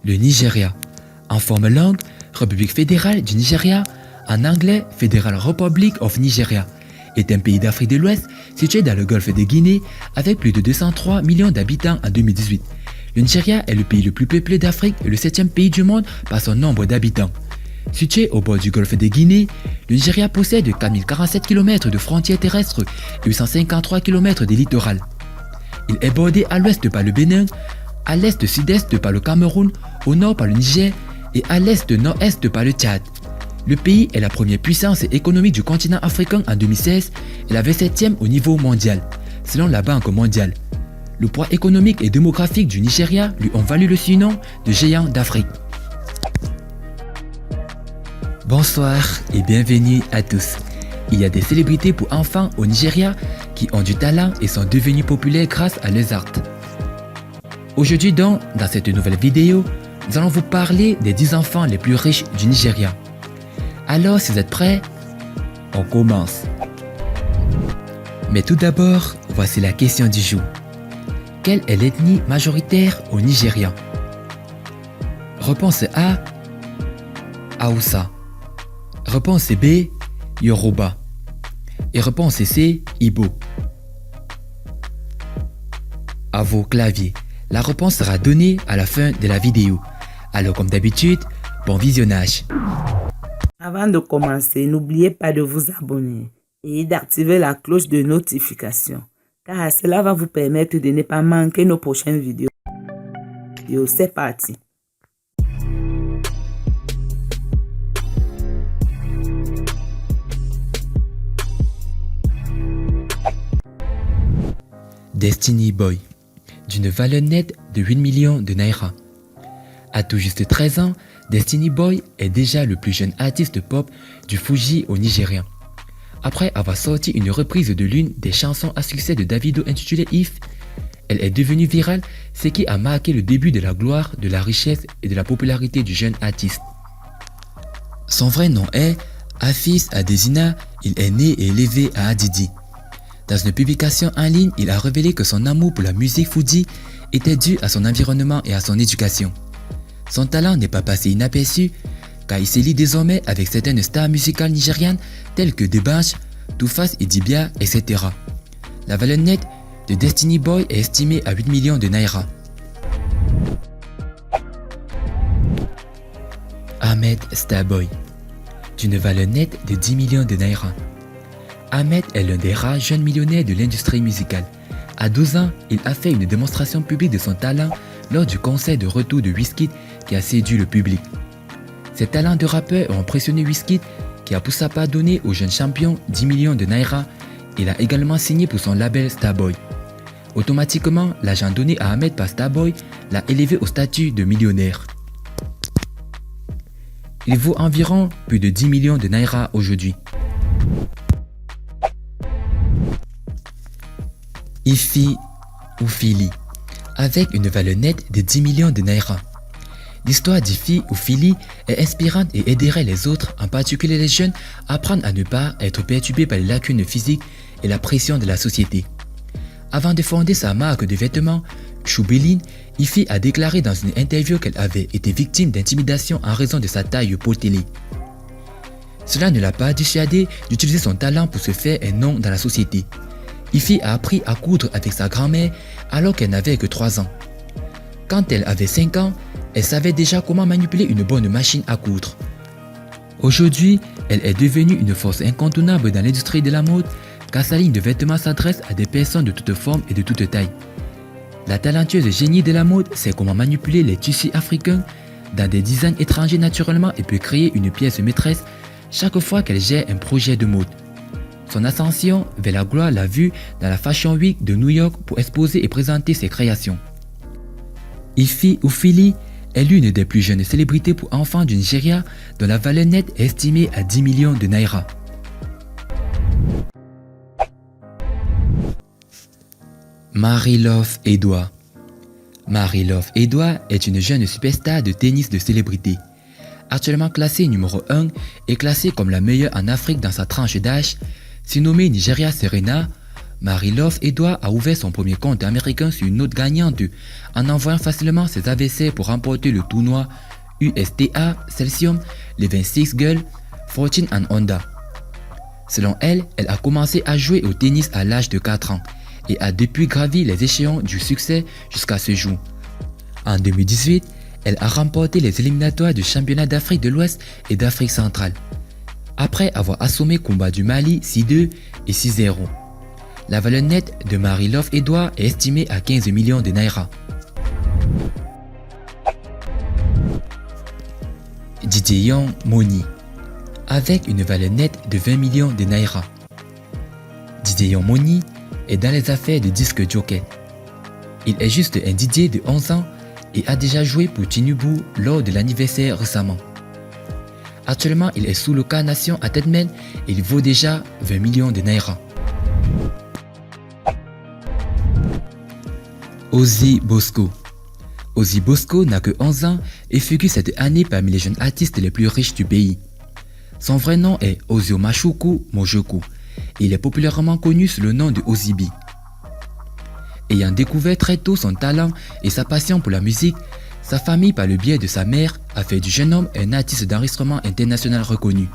Le Nigeria. En forme longue, République fédérale du Nigeria, en anglais Federal Republic of Nigeria, est un pays d'Afrique de l'Ouest situé dans le golfe de Guinée avec plus de 203 millions d'habitants en 2018. Le Nigeria est le pays le plus peuplé d'Afrique et le 7e pays du monde par son nombre d'habitants. Situé au bord du golfe de Guinée, le Nigeria possède 4047 km de frontières terrestres et 853 km de littoral. Il est bordé à l'ouest par le Bénin, à l'est-sud-est par le Cameroun, au nord par le Niger et à l'est-nord-est par le Tchad. Le pays est la première puissance économique du continent africain en 2016 et la 27e au niveau mondial, selon la Banque mondiale. Le poids économique et démographique du Nigeria lui ont valu le surnom de géant d'Afrique. Bonsoir et bienvenue à tous. Il y a des célébrités pour enfants au Nigeria qui ont du talent et sont devenues populaires grâce à leurs arts. Aujourd'hui donc, dans cette nouvelle vidéo, nous allons vous parler des 10 enfants les plus riches du Nigeria. Alors si vous êtes prêts, on commence. Mais tout d'abord, voici la question du jour. Quelle est l'ethnie majoritaire au Nigeria? Réponse A, Hausa. Réponse B, Yoruba. Et réponse C, Igbo. À vos claviers. La réponse sera donnée à la fin de la vidéo. Alors comme d'habitude, bon visionnage. Avant de commencer, n'oubliez pas de vous abonner et d'activer la cloche de notification, car cela va vous permettre de ne pas manquer nos prochaines vidéos. C'est parti. Destiny Boy, d'une valeur nette de 8 millions de naira. À tout juste 13 ans, Destiny Boy est déjà le plus jeune artiste pop du Fuji au Nigeria. Après avoir sorti une reprise de l'une des chansons à succès de Davido intitulée If, elle est devenue virale, ce qui a marqué le début de la gloire, de la richesse et de la popularité du jeune artiste. Son vrai nom est Hafiz Adesina, il est né et élevé à Adidi. Dans une publication en ligne, il a révélé que son amour pour la musique Fuji était dû à son environnement et à son éducation. Son talent n'est pas passé inaperçu, car il se lie désormais avec certaines stars musicales nigérianes telles que D'banj, Toufas et Dibia, etc. La valeur nette de Destiny Boy est estimée à 8 millions de naira. Ahmed Starboy, d'une valeur nette de 10 millions de naira. Ahmed est l'un des rares jeunes millionnaires de l'industrie musicale. À 12 ans, il a fait une démonstration publique de son talent lors du concert de retour de Wizkid qui a séduit le public. Ses talents de rappeur ont impressionné Wizkid qui a pour sa part donné au jeune champion 10 millions de naira et l'a également signé pour son label Starboy. Automatiquement, l'argent donné à Ahmed par Starboy l'a élevé au statut de millionnaire. Il vaut environ plus de 10 millions de naira aujourd'hui. Ifi Oufili, avec une valeur nette de 10 millions de naira. L'histoire d'Ifi Oufili est inspirante et aiderait les autres, en particulier les jeunes, à apprendre à ne pas être perturbés par les lacunes physiques et la pression de la société. Avant de fonder sa marque de vêtements, Choubeline, Ifi a déclaré dans une interview qu'elle avait été victime d'intimidation en raison de sa taille potelée. Cela ne l'a pas dissuadé d'utiliser son talent pour se faire un nom dans la société. Ifi a appris à coudre avec sa grand-mère alors qu'elle n'avait que 3 ans. Quand elle avait 5 ans, elle savait déjà comment manipuler une bonne machine à coudre. Aujourd'hui, elle est devenue une force incontournable dans l'industrie de la mode car sa ligne de vêtements s'adresse à des personnes de toutes formes et de toutes tailles. La talentueuse génie de la mode sait comment manipuler les tissus africains dans des designs étrangers naturellement et peut créer une pièce maîtresse chaque fois qu'elle gère un projet de mode. Son ascension vers la gloire l'a vue dans la Fashion Week de New York pour exposer et présenter ses créations. Ifi Oufili est l'une des plus jeunes célébrités pour enfants du Nigeria dont la valeur nette est estimée à 10 millions de naira. Marie-Love Edouard. Marie-Love Edouard est une jeune superstar de tennis de célébrité. Actuellement classée numéro 1 et classée comme la meilleure en Afrique dans sa tranche d'âge, surnommée Nigeria Serena, Marie-Love Edouard a ouvert son premier compte américain sur une note gagnante en envoyant facilement ses adversaires pour remporter le tournoi USTA Celsium, les 26 Girls, Fortune and Honda. Selon elle, elle a commencé à jouer au tennis à l'âge de 4 ans et a depuis gravi les échelons du succès jusqu'à ce jour. En 2018, elle a remporté les éliminatoires du championnat d'Afrique de l'Ouest et d'Afrique centrale, après avoir assommé Kumba du Mali 6-2 et 6-0. La valeur nette de Marie-Love Edouard est estimée à 15 millions de naira. Gideon Moni, avec une valeur nette de 20 millions de naira. Gideon Moni est dans les affaires de disque jockey. Il est juste un DJ de 11 ans et a déjà joué pour Tinubu lors de l'anniversaire récemment. Actuellement, il est sous location à Tedmen et il vaut déjà 20 millions de naira. Ozzy Bosco. Ozzy Bosco n'a que 11 ans et figure cette année parmi les jeunes artistes les plus riches du pays. Son vrai nom est Ozio Mashuku Mojoku et il est populairement connu sous le nom de Ozzy B. Ayant découvert très tôt son talent et sa passion pour la musique, sa famille, par le biais de sa mère, a fait du jeune homme un artiste d'enregistrement international reconnu.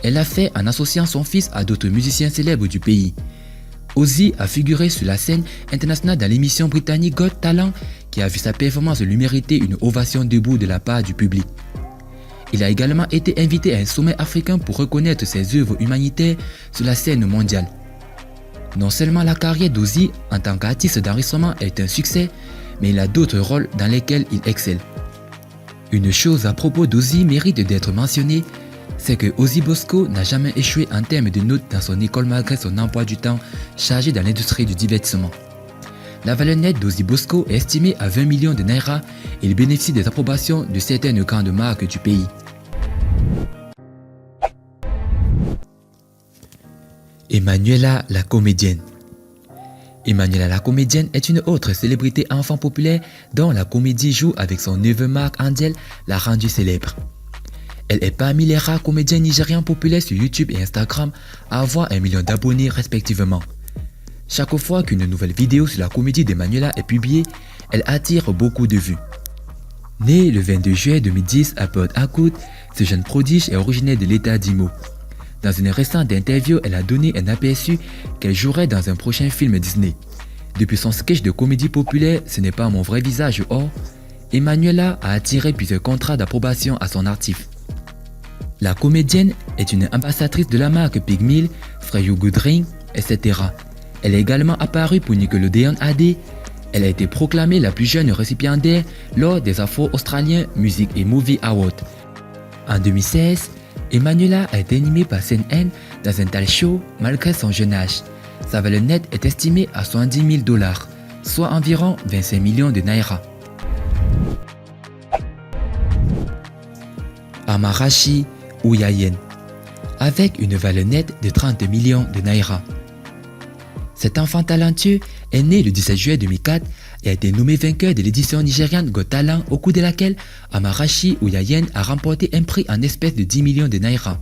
Elle l'a fait en associant son fils à d'autres musiciens célèbres du pays. Ozzy a figuré sur la scène internationale dans l'émission britannique Got Talent qui a vu sa performance lui mériter une ovation debout de la part du public. Il a également été invité à un sommet africain pour reconnaître ses œuvres humanitaires sur la scène mondiale. Non seulement la carrière d'Ozzy en tant qu'artiste d'enregistrement est un succès, mais il a d'autres rôles dans lesquels il excelle. Une chose à propos d'Ozzy mérite d'être mentionnée, c'est que Ozzy Bosco n'a jamais échoué en termes de notes dans son école malgré son emploi du temps chargé dans l'industrie du divertissement. La valeur nette d'Ozzy Bosco est estimée à 20 millions de naira et il bénéficie des approbations de certaines grandes marques du pays. Emmanuela la comédienne. Emmanuela la comédienne est une autre célébrité enfant populaire dont la comédie joue avec son neveu Marc Angel l'a rendu célèbre. Elle est parmi les rares comédiens nigérians populaires sur YouTube et Instagram à avoir 1 million d'abonnés respectivement. Chaque fois qu'une nouvelle vidéo sur la comédie d'Emmanuela est publiée, elle attire beaucoup de vues. Née le 22 juillet 2010 à Port Harcourt, ce jeune prodige est originaire de l'état d'Imo. Dans une récente interview, elle a donné un aperçu qu'elle jouerait dans un prochain film Disney. Depuis son sketch de comédie populaire « Ce n'est pas mon vrai visage or », Emmanuela a attiré plusieurs contrats d'approbation à son actif. La comédienne est une ambassadrice de la marque Big Meal, Freyu Good Drink, etc. Elle est également apparue pour Nickelodeon AD. Elle a été proclamée la plus jeune récipiendaire lors des Afro-Australiens Music et Movie Awards. En 2016, Emmanuela a été animée par CNN dans un talk show malgré son jeune âge. Sa valeur nette est estimée à $70 000, soit environ 25 millions de naira. Amarachi Ouyayen, avec une valeur nette de 30 millions de naira. Cet enfant talentueux est né le 17 juillet 2004 et a été nommé vainqueur de l'édition nigériane Got Talent au cours de laquelle Amarachi Ouyayen a remporté un prix en espèces de 10 millions de naira.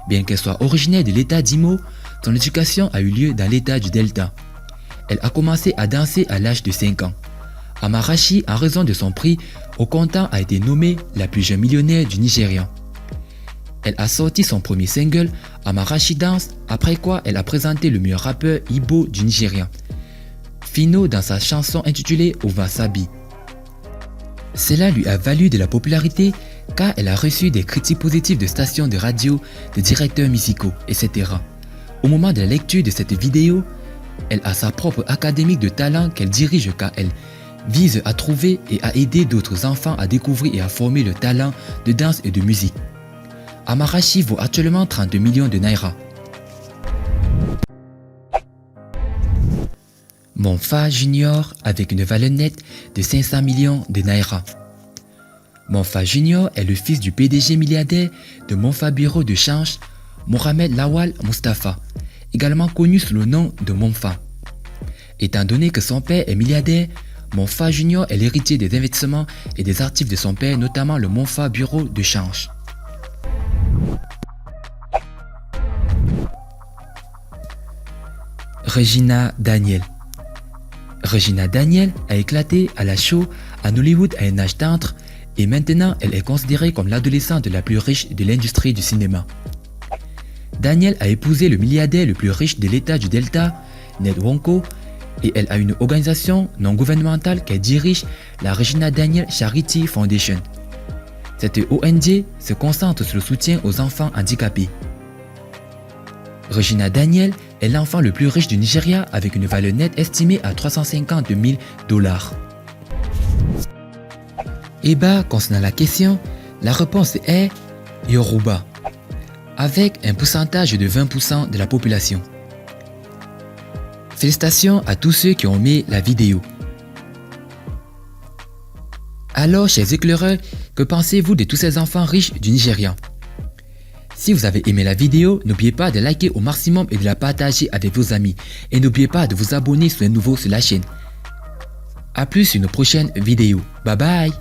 Bien qu'elle soit originaire de l'état d'Imo, son éducation a eu lieu dans l'état du Delta. Elle a commencé à danser à l'âge de 5 ans. Amarachi, en raison de son prix, au comptant a été nommée la plus jeune millionnaire du Nigérian. Elle a sorti son premier single, Amarachi Dance, après quoi elle a présenté le meilleur rappeur Igbo du Nigérian, Fino, dans sa chanson intitulée Ovasabi. Cela lui a valu de la popularité car elle a reçu des critiques positives de stations de radio, de directeurs musicaux, etc. Au moment de la lecture de cette vidéo, elle a sa propre académie de talent qu'elle dirige car elle vise à trouver et à aider d'autres enfants à découvrir et à former le talent de danse et de musique. Amarachi vaut actuellement 32 millions de naira. Monfa Junior avec une valeur nette de 500 millions de naira. Monfa Junior est le fils du PDG milliardaire de Monfa Bureau de Change, Mohamed Lawal Mustafa, également connu sous le nom de Monfa. Étant donné que son père est milliardaire, Monfa Junior est l'héritier des investissements et des actifs de son père, notamment le Monfa Bureau de Change. Regina Daniel. Regina Daniel a éclaté à la show à Hollywood à un âge tendre et maintenant elle est considérée comme l'adolescente la plus riche de l'industrie du cinéma. Daniel a épousé le milliardaire le plus riche de l'État du Delta, Ned Wonko, et elle a une organisation non gouvernementale qu'elle dirige, la Regina Daniel Charity Foundation. Cette ONG se concentre sur le soutien aux enfants handicapés. Regina Daniel est l'enfant le plus riche du Nigeria avec une valeur nette estimée à 350 000 $. Et bah, concernant la question, la réponse est Yoruba, avec un pourcentage de 20% de la population. Félicitations à tous ceux qui ont aimé la vidéo. Alors, chers éclaireurs, que pensez-vous de tous ces enfants riches du Nigeria? Si vous avez aimé la vidéo, n'oubliez pas de liker au maximum et de la partager avec vos amis. Et n'oubliez pas de vous abonner si vous êtes nouveau sur la chaîne. A plus sur une prochaine vidéo. Bye bye.